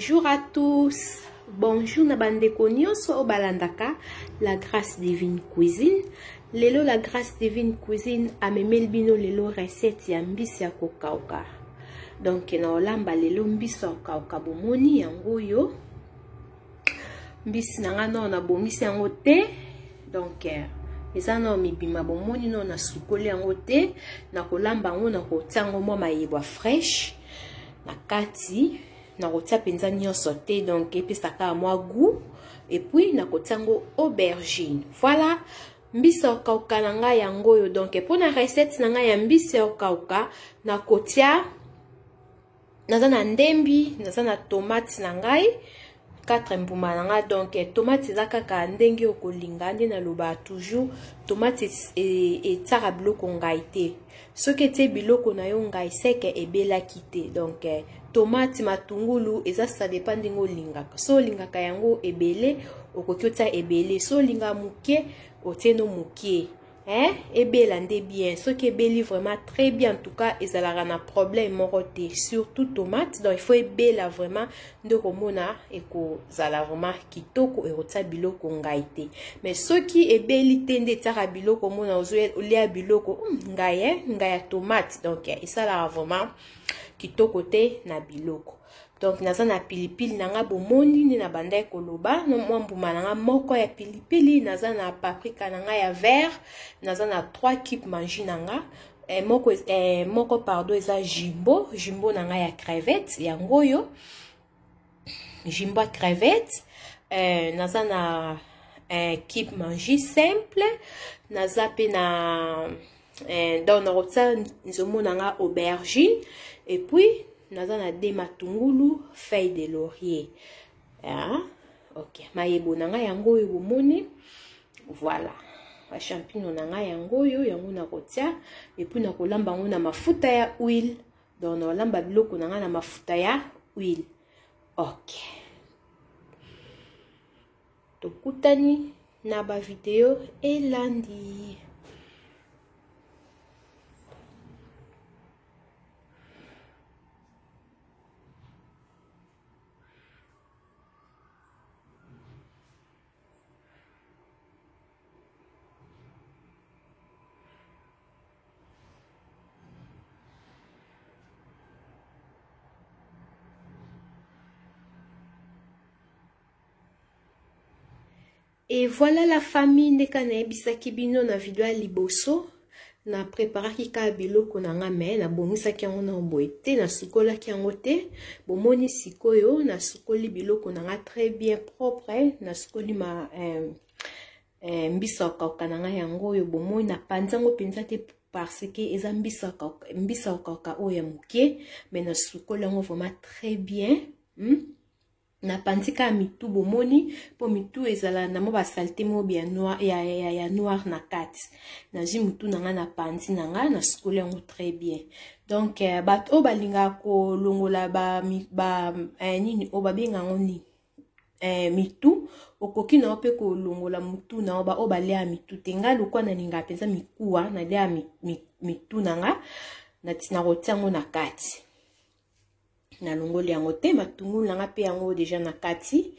Bonjour à tous. Bonjour na bandeko nyonso o balandaka la grâce divine cuisine. Lelo la grâce divine cuisine amemeli bino lelo recette ya mbisi ya kokauka. Donc na olamba lelo mbisi ya kokauka bomoni yango yo. Mbisi nanga na bongisi yango te. Donc eza na mibima bomoni no na sukoli yango te. Na kolamba yango na kotiango mwa mayebwa fresh na kati. Na kotia penza nyonso te, donc epesaka mwa goût. Et puis na kotiango aubergine. Voilà mbisi ya kokauka na ngai yango yo. Donc pour na recette na ngai ya mbisi ya kokauka na kotia naza na ndembi, naza na tomate na ngai 4 mbuma na ngai. Donc tomate eza kaka ndenge okolinga nde na loba toujours tomate etaka biloko ngai te. Soki ete biloko na yo ngai seke ebelaki te. Donc tomate matungulu eza ça dépend ndenge olingaka. So olingaka yango ebele okoki otia ebele, so olinga muke otieno muke. Ebela nde bien. Soki ebeli vraiment très bien, en tout cas ezalaka na problème moko te, surtout tomate. Donc il faut ebela vraiment nde komona ekozala vraiment kitoko ekotia biloko ngai te. Mais soki ebeli te nde etiaka biloko mona olia biloko ngai ya tomate. Donc esalaka vraiment kitoko te na biloko. Donc naza na pilipili nanga bomoni ni na bandai koloba no mwa mbuma nanga moko ya pilipili, naza na paprika nanga ya vert, naza na 3 cubes manji nanga moko pardon eza jumbo nanga ya crevette yango yo jumbo crevette. Naza na cube manji simple, naza pe na donc na rota nzomo nanga aubergine. Et puis naza na de matungulu, feuille de laurier. Ok, mayebo nanga yango yo bomoni. Voilà. Ba champignon nanga yango yo yango na kotia. Et puis na kolamba ngo na mafuta ya huile. Donc na kolamba biloko nanga na mafuta ya huile. Ok. Tokutani na ba video elandi. Et voilà la famille ndeka na ebisaki bino na video ya liboso. Na préparaki ka biloko na nga me na bongisaki yango na boite na sukolaki yango te. Bomoni sikoyo na sukoli biloko na nga très bien propre. Na sukoli ma mbisa kokauka na nga yango yo bomoni na panzango penza te parce que eza mbisa kokauka oyo ya muke, mais na sukoli yango vraiment très bien. Na pantika mitu bomoni po mitu ezala na mo ba salté mo bien noir ya noir na kati. Na ji mutu nanga na panti nanga na sukoli yango très bien. Donc bat o balinga ko longola nini o babenga ngoni mitu okoki na ope ko longola mutu na o balea mitu tenga lokwa na ninga penza mikuwa na lea mitu nanga na tina rotiango na kati. Na longoli yango te matungulu nanga pe yango deja na kati.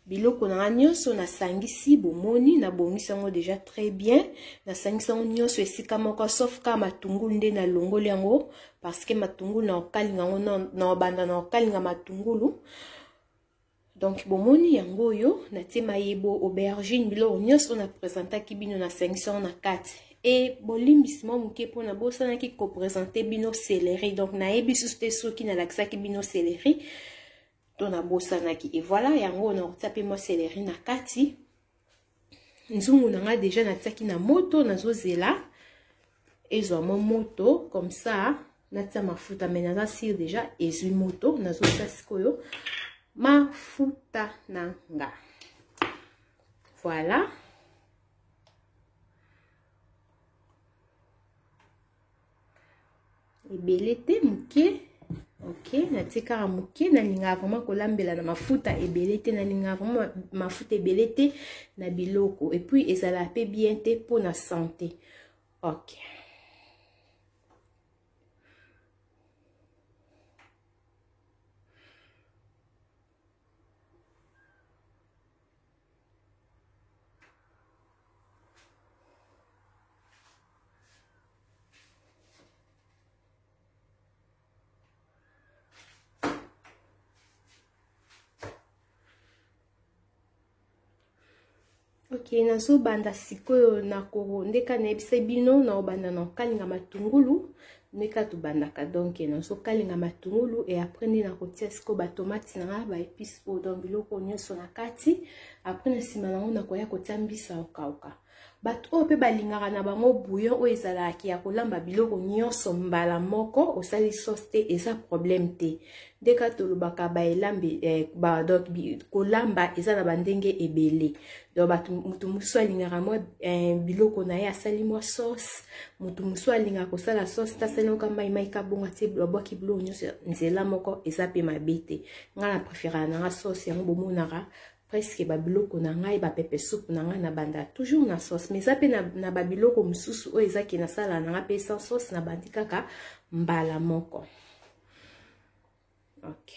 Biloko nanga nyonso na sangisi bomoni na bongisi yango deja très bien. Na sangisi yango nyonso esika moko sauf ka matungulu nde na longoli yango parce que matungulu na okalinga yango na banda na okalinga matungulu. Donc bomoni yango yo na te mayebo aubergine biloko nyonso na presentaki bino na sangisi yango na kati. Et bolimbisimo muke pona bosana ki ko présenter bino céleri. Donc na ebisu te soki na laksaki bino céleri to na bosana ki. Et voilà yango na tape mo céleri na kati. Nzungu nanga déjà na tsaki na moto nazozela. Ezwa mo moto comme ça na tsa mafuta mais naza sir déjà ezwi moto nazozela sikoyo mafuta nanga. Voilà. Ebele te muke. Ok, na tika muke na linga vraiment kolambela na mafuta ebele te, na linga vraiment mafuta ebele te na biloko. Et puis ezala pe bien te pour na santé. Ok. donc nazo banda sikoyo na korondeka na ebise bino na obanda na kalinga matungulu neka to bandaka donc nazo kalinga matungulu et après ni na kotia siko ba tomate na ba épices po donc biloko nyonso na kati après na sima nango na koya kotia mbisa okauka bato oyo pe balingaka na bango bouillon oyo ezalaki ya kolamba biloko nyonso mbala moko osali sauce te eza problème te deka tolobaka baelambi donc kolamba eza na bandenge ebele donc bato mutu musu alingaka mwa biloko na ye asali mwa sauce mutu musu alingaka kosala sauce tasali oka mai kabonga te babwaki biloko nyonso nzela moko eza pe mabe te nga na préféré nanga sauce yango bomonaka presque babiloko na ngai ba pepe soupe na ngai na banda toujours na sauce mais ça pe na babiloko mususu o ezaki na sala na ngai pe sans sauce na bandi kaka mbala moko. OK.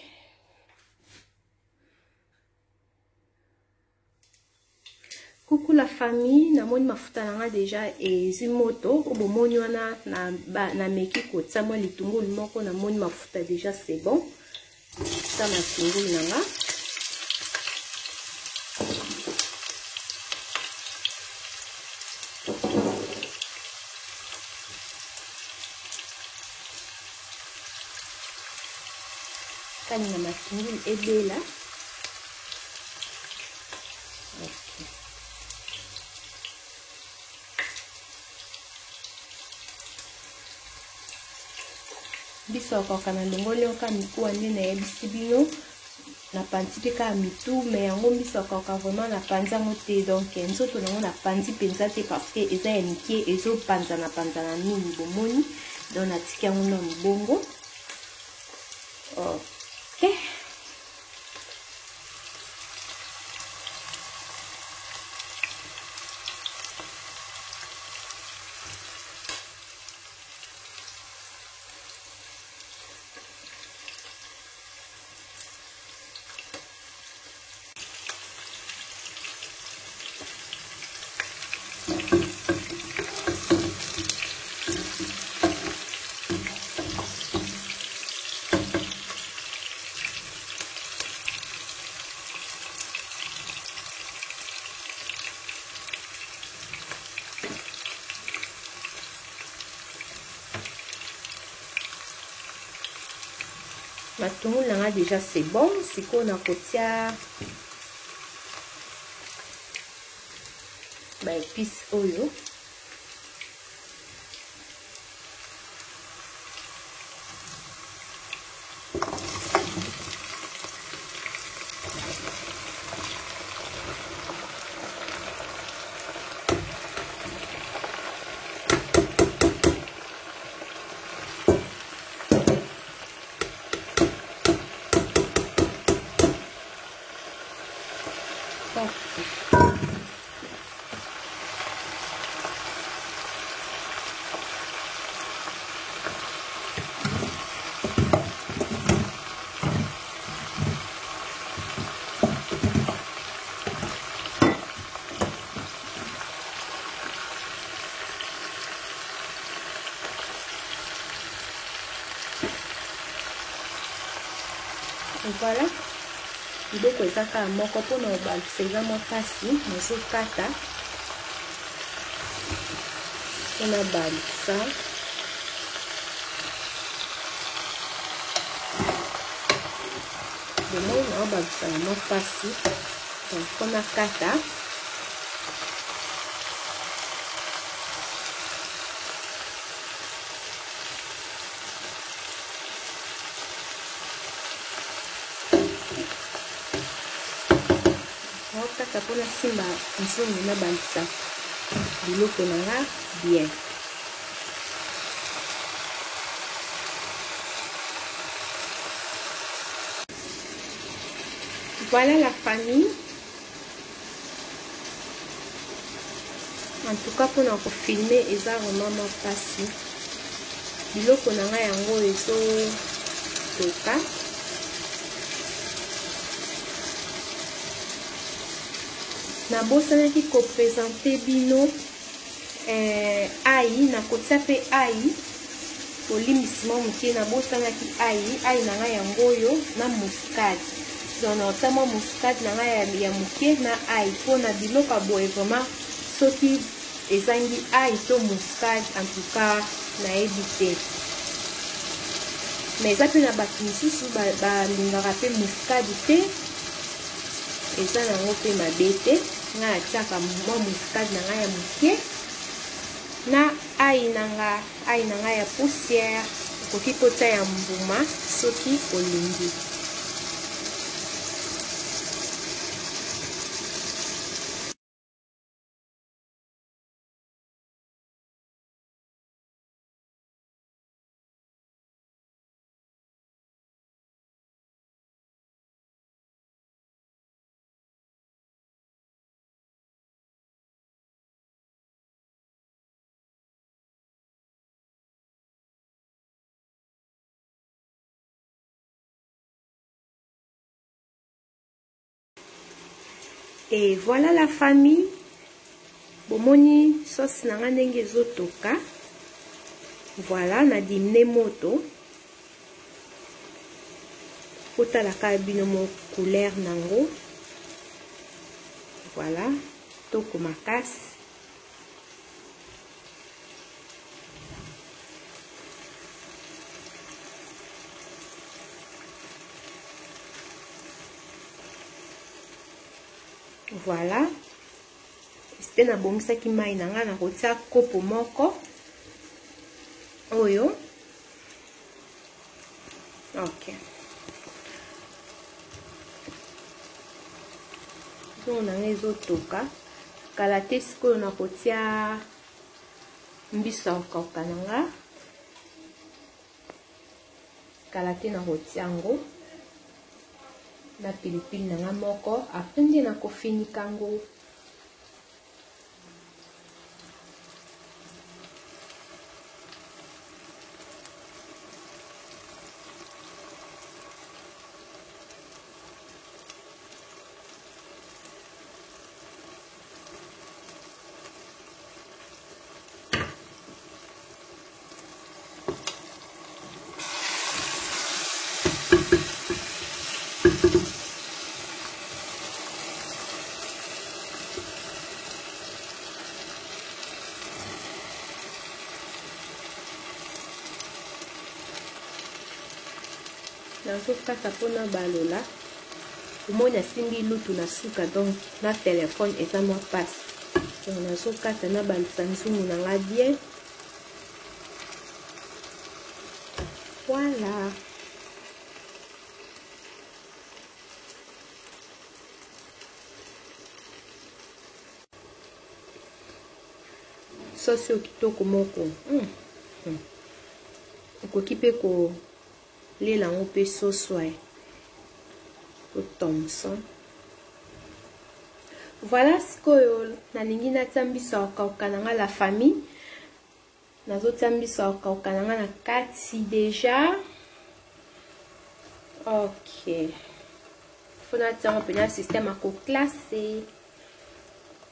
Coucou la famille, na moni mafuta na ngai déjà ezimoto o bomoni wana na meki ko tsama litungulu moko na moni mafuta déjà c'est bon. Ça matungulu na ngai kalinga matungulu ebela. Okay. Biso akoka na longoli oka mikuwa nde na yebisi bino na panzi pe kaka mitu me yango biso akoka vraiment na panzi yango te donc nzoto nango na panzi mpenza te parce que eza ya mike ezopanzana mingi bomoni donc natiki yango na mibongo. OK. Matungulu nanga déjà c'est bon, siko na kotia ba épices oyo. Voilà, biloko ezaka moko pona obalisa eza makasi nazokata pona balisa demoni na obalisa na makasi pona kata kaka pona simba nsongo na balisa biloko nanga bien. Voilà la famille. En tout cas pona ko filmer eza vraiment makasi biloko nanga yango ezo toka. Na bosanaki ko présenter bino ai na kotia pe ai olimisimo muke na bosanaki ai nanga yango yo na muscade donc natia mwa muscade na ngai ya moke na ai mpo na biloko boye vraiment soki ezangi ai to muscade en tout cas nayebi te mais eza mpe na bato misusu balingaka mpe muscade te eza nango mpe mabe te ngai atiaka mwa muscade na ngai ya moke na ai na ngai ya poussière okoki kotia ya mbuma soki olingi. Et voilà la famille. Bomoni sauce nanga ndenge ezotoka. Voilà, na dimne moto. Kotala ka bino mo couleur nango. Voilà, toko makasi. Voilà, c'était na bongisa ki mai nanga na kotia kopo moko oyo. Ok, so nanga ezotoka kala te sikoyo na kotia mbisa okauka nanga kala te na kotia ngo na pilipili nanga moko après nde na kofinika ngo. Nazokata pona balola omoni asimbi lutu na suka donc na téléphone eza mwa passe donc nazokata na balisa nzungu nanga bien. Voilà, sosi okitoko moko okoki mpe ko lela ngo pe soswa to Thomson. Voilà, sikoyo nalingi natia mbisa okauka nanga la famille. Nazotia mbisa okauka nanga na kati déjà. Ok, faut natia ngo pena système ako classé.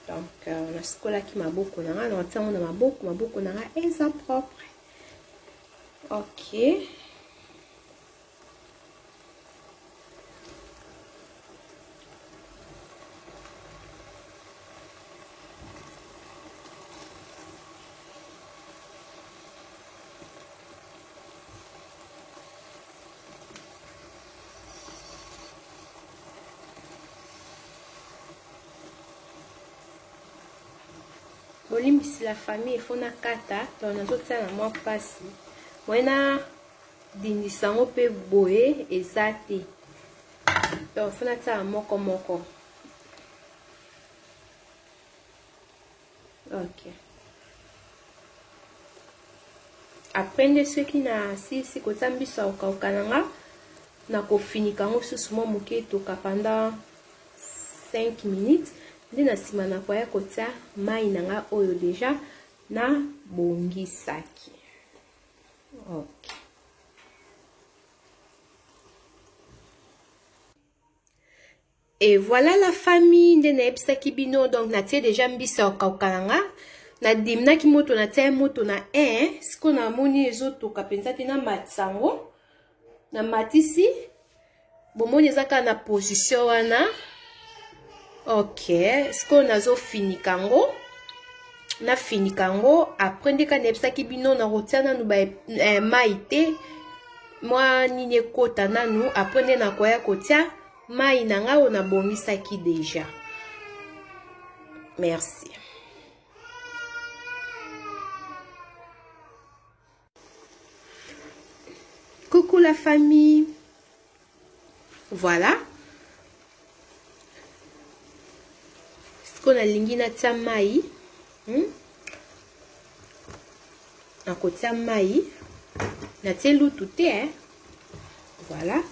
Donc na sikola ki maboko nanga na tia ngo na maboko nanga eza propre. Ok, bolimbisi la famille faut na kata donc nazotia na mwa pasi wena dindisa ngo pe boye eza te donc faut na tia moko moko. Ok, après nde soki na sisi kotia mbisa okauka nanga na kofinika ngo susu mwa moke etoka pendant 5 minutes. Nde na sima na koya kotia mai nanga oyo deja na bongisaki. Ok, et voilà la famille nde nayebisaki bino. Donc natie déjà mbisa okauka nanga na dimnaki moto natia moto na 1 siko na moni ezotoka penza te na matsango na matisi bomoni ezaka na position wana. Ok, siko nazo finika ngo. Na finika ngo, après ndeka nebisaki bino na rotia nanu ba mai te. Moi nini ekota nanu, après nde nakoya kotia mai na nga o na bomisaki déjà. Merci. Coucou la famille. Voilà. Ce qu'on a lingi na tia mai. Na kotia mai. Na tia lutu te, hein. Voilà.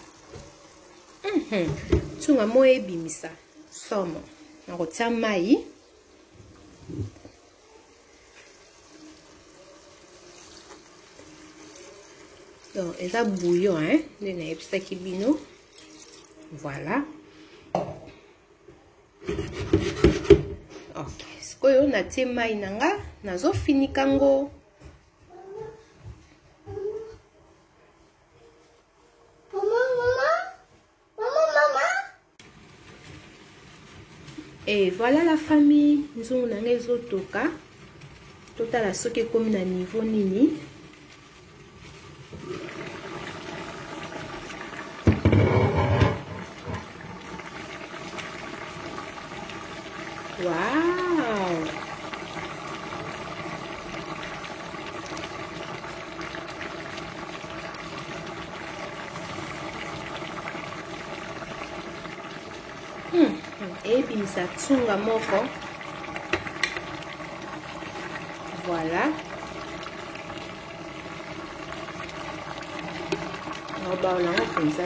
Tunga mo ebimisa. Somo. Na kotia mai. Donc, et ça bouillon, hein. Bino. Voilà. Ok. Ce que on a té mai nanga, nazo fini kango. Et voilà la famille. Nous avons un autres total à ce qui est comme un niveau nini. Wow! Et puis ça tsunga moko. Voilà. On va là comme ça.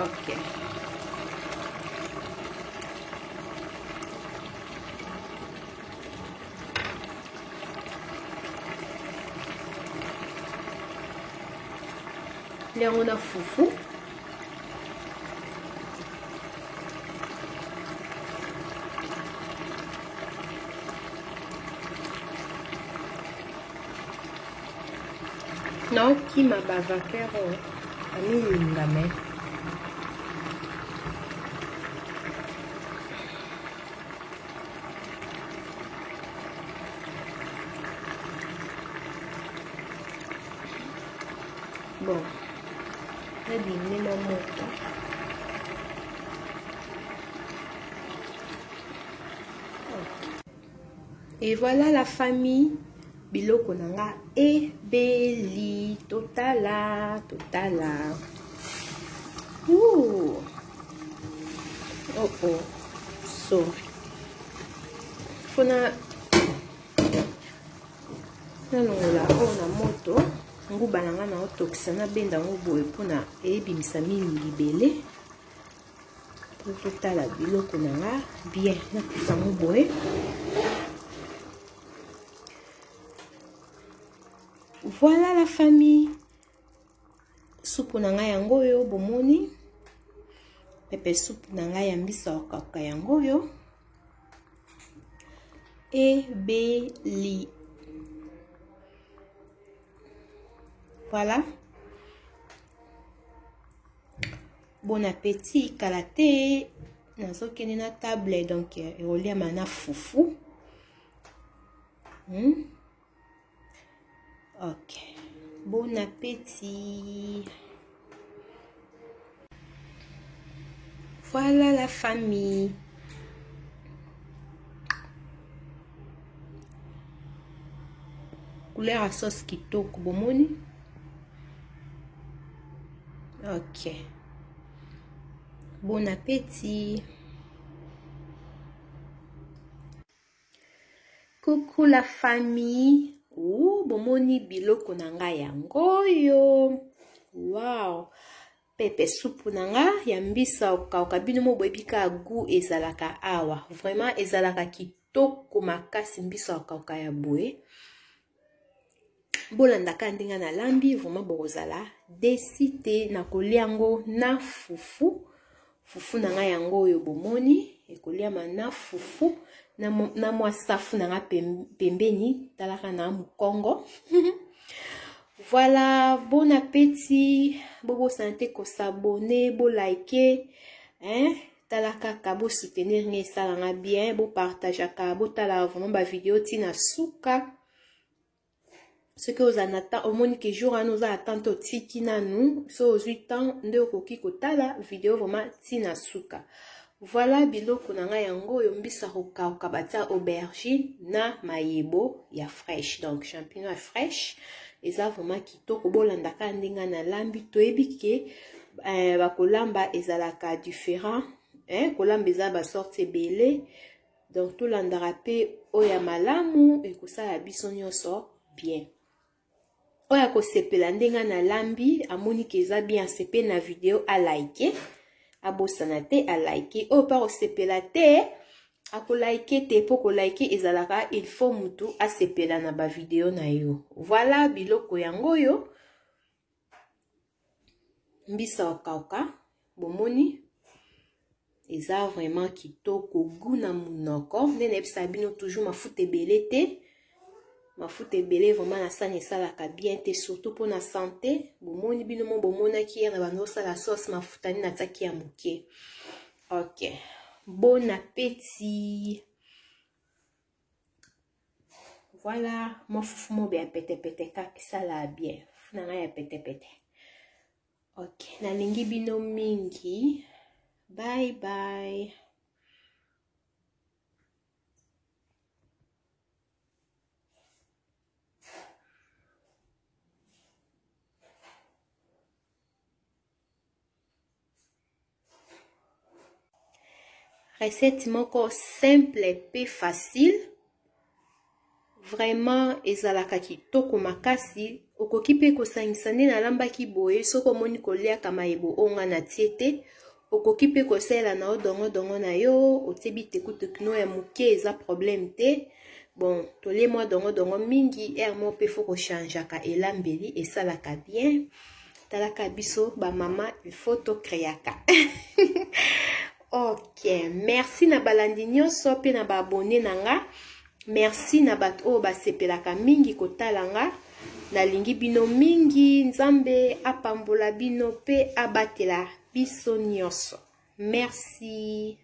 Ok. Là on a foufou. Non, qui m'a bavaquer ami lingame. Bon, là dîner ma moto. Et voilà la famille. Biloko nanga ebeli totala. Ouh. Oh. Sorry. Fona nalongola na moto. Nguba nanga na otokisa na benda ngoboye pona ebimisa mingi libele. Totala biloko nanga bien na pisa ngoboye. Voilà la famille. Soupe nanga yango yo bomoni. Pepe soupe nanga ya mbisa okaka yango yo. Ebeli. Voilà. Bon appétit kalaté. Nazo kene na table donc erolia mana foufou. Ok. Bon appétit. Voilà la famille. Couleur à sauce kitoko bomoni. Ok. Bon appétit. Coucou la famille. Oh, bomoni biloko nanga yango yo. Wow. Pepe soupe nanga ya mbisa okauka bino mo boyebika goût ezalaka awa. Vraiment ezalaka kitoko makasi mbisa okauka ya boye. Bolandaka ndinga na lambi vraiment bokozala desite na koliango na fufu. Fufu nanga yango yo bomoni ekoliama na fufu. Na mwa safu nanga pembeni talaka na mukongo. Voilà, bon appétit. Bobo santé ko s'abonner, bo liker, hein? Talaka bo soutenir nge salanga bien, bo partager ka, bo tala vraiment ba vidéo tina suka. Ce que vous en attendez, au moins que jour nous attendons au tiki na nous, so aux 8 ans de koki ko tala vidéo vraiment tina suka. Voilà biloko nanga yango yombisa ko batia aubergine na mayebo ya fraîche, donc champignon ya fraîche. Eza vraiment kitoko bolandaka ndinga na lambi toyebi ke bakolamba ezalaka différent, hein, kolamba eza ba sorte ebele, donc to landaka pe oya malamu ekosala biso nyonso bien. Oya ko sepela ndinga na lambi amoni ke eza bien sepe na vidéo a like, abosana te a like, o pa ko sepela te ako like te po ko like ezalaka il faut mutu a sepela na ba vidéo na yo. Voilà biloko yango yo mbisa okauka bomoni eza vraiment kitoko guna munoko ndene bisa bino toujours mafuta ebele te, mafuta ebele vraiment na sani esalaka bien te, surtout pour na santé. Bomoni bino mo bomonaki hier na bando sala sauce mafuta ni nataki ya muke. OK. Bon appétit. Voilà, mon foufou mo bien pete kaki sala bien. Funa ya pete. OK, na lingi bino mingi. Bye bye. Recette moko simple et facile. Vraiment ezalaka kitoko makasi. Okoki pe kosangisa nde na lamba ki boye soko moni kolia kama ebo onga na tiete. Okoki pe kosela na odongo na yo, otebi tekno ya muke eza problème te. Bon, tolie moi dongo mingi mo pe foko changeaka elambeli esalaka bien. Talaka biso ba mama il faut to créaka. OK, merci na balandi nyonso pe na ba abonné nanga. Merci na bat o ba sepelaka mingi kotalanga. Na lingi bino mingi, nzambe apambola bino pe abatela biso nyonso. Merci.